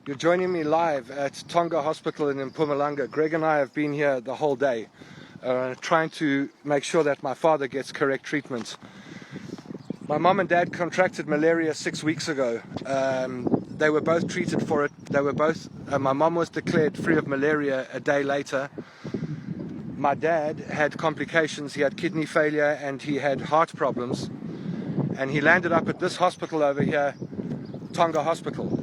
You're joining me live at Tonga Hospital in Mpumalanga. Greg and I have been here the whole day trying to make sure that my father gets correct treatment. My mom and dad contracted malaria 6 weeks ago. They were both treated for it. My mom was declared free of malaria a day later. My dad had complications. He had kidney failure and he had heart problems. And he landed up at this hospital over here, Tonga Hospital,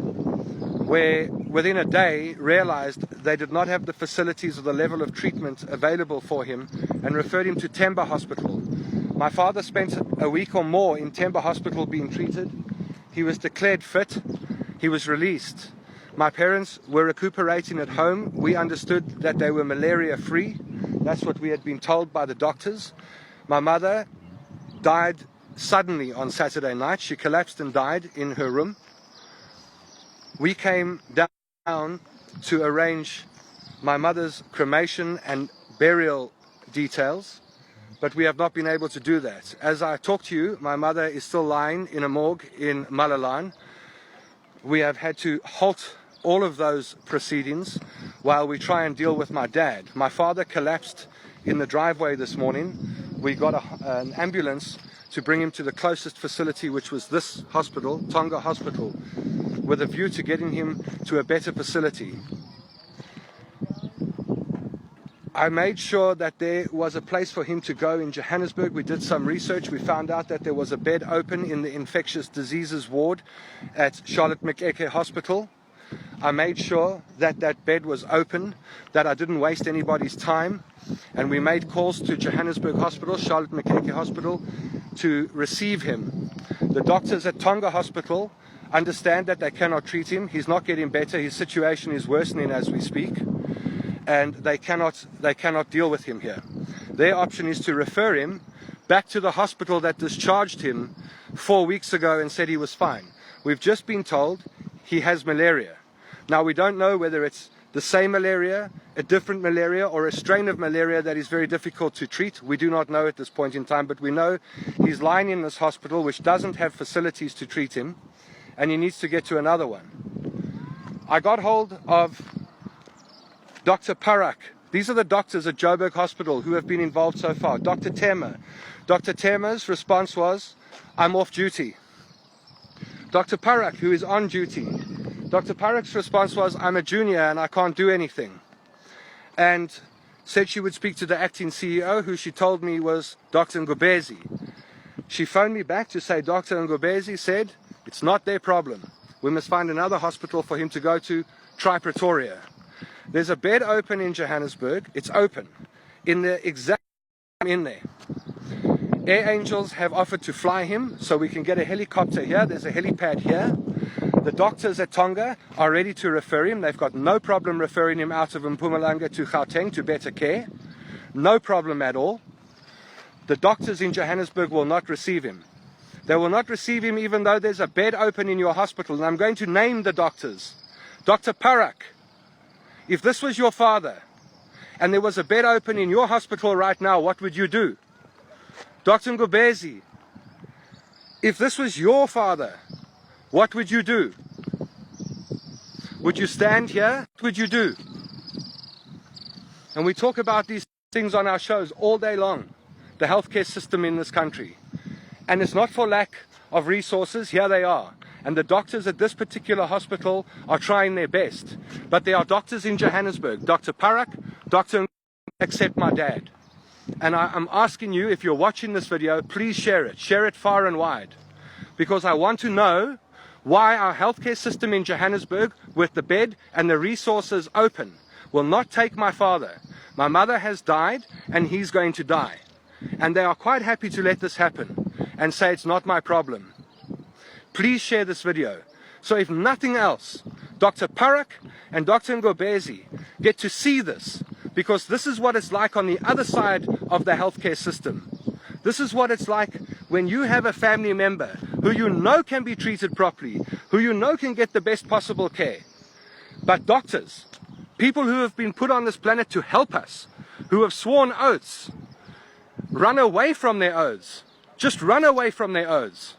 where within a day realized they did not have the facilities or the level of treatment available for him and referred him to Temba Hospital. My father spent a week or more in Temba Hospital being treated. He was declared fit. He was released. My parents were recuperating at home. We understood that they were malaria free. That's what we had been told by the doctors. My mother died suddenly on Saturday night. She collapsed and died in her room. We came down to arrange my mother's cremation and burial details, but we have not been able to do that. As I talk to you, my mother is still lying in a morgue in Malalan. We have had to halt all of those proceedings while we try and deal with my dad. My father collapsed in the driveway this morning. We got an ambulance to bring him to the closest facility, which was this hospital, Tonga Hospital, with a view to getting him to a better facility. I made sure that there was a place for him to go in Johannesburg. We did some research. We found out that there was a bed open in the infectious diseases ward at Charlotte Maxeke Hospital. I made sure that that bed was open, that I didn't waste anybody's time, and we made calls to Johannesburg Hospital, Charlotte Maxeke Hospital, to receive him. The doctors at Tonga Hospital understand that they cannot treat him. He's not getting better. His situation is worsening as we speak, and they cannot deal with him here. Their option is to refer him back to the hospital that discharged him 4 weeks ago and said he was fine. We've just been told he has malaria. Now, we don't know whether it's the same malaria, a different malaria, or a strain of malaria that is very difficult to treat. We do not know at this point in time, but we know he's lying in this hospital which doesn't have facilities to treat him, and he needs to get to another one. I got hold of Dr. Parak. These are the doctors at Joburg Hospital who have been involved so far. Dr. Tema. Dr. Tema's response was, "I'm off duty." Dr. Parak, who is on duty, Dr. Parak's response was, "I'm a junior and I can't do anything." And said she would speak to the acting CEO, who she told me was Dr. Ngobezi. She phoned me back to say Dr. Ngobezi said, it's not their problem. We must find another hospital for him to go to, try Pretoria. There's a bed open in Johannesburg. It's open. In the exact in there. Air Angels have offered to fly him so we can get a helicopter here. There's a helipad here. The doctors at Tonga are ready to refer him. They've got no problem referring him out of Mpumalanga to Gauteng to better care. No problem at all. The doctors in Johannesburg will not receive him. They will not receive him even though there's a bed open in your hospital. And I'm going to name the doctors. Dr. Parak, if this was your father and there was a bed open in your hospital right now, what would you do? Dr. Ngobezi, if this was your father, what would you do? Would you stand here? What would you do? And we talk about these things on our shows all day long, the healthcare system in this country. And it's not for lack of resources. Here they are. And the doctors at this particular hospital are trying their best. But there are doctors in Johannesburg, Dr. Parak, Dr. except my dad. And I'm asking you, if you're watching this video, please share it. Share it far and wide. Because I want to know why our healthcare system in Johannesburg, with the bed and the resources open, will not take my father. My mother has died and he's going to die. And they are quite happy to let this happen and say it's not my problem. Please share this video. So if nothing else, Dr. Parak and Dr. Ngobezi get to see this, because this is what it's like on the other side of the healthcare system. This is what it's like when you have a family member who you know can be treated properly, who you know can get the best possible care. But doctors, people who have been put on this planet to help us, who have sworn oaths, run away from their oaths. Just run away from their oaths.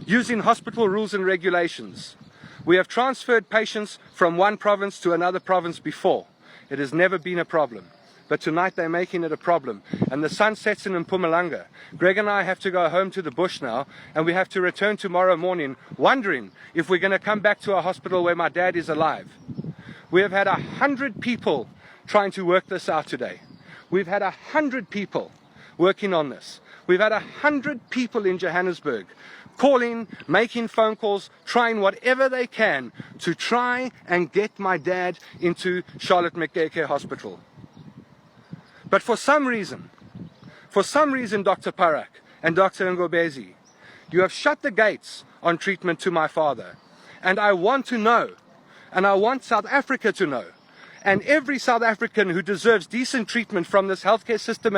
Using hospital rules and regulations. We have transferred patients from one province to another province before. It has never been a problem. But tonight they're making it a problem. And the sun sets in Mpumalanga. Greg and I have to go home to the bush now, and we have to return tomorrow morning wondering if we're going to come back to a hospital where my dad is alive. We have had 100 people trying to work this out today. We've had 100 people working on this. We've had 100 people in Johannesburg calling, making phone calls, trying whatever they can to try and get my dad into Charlotte Maxeke Hospital. But for some reason, Dr. Parak and Dr. Ngobezi, you have shut the gates on treatment to my father. And I want to know, and I want South Africa to know, and every South African who deserves decent treatment from this healthcare system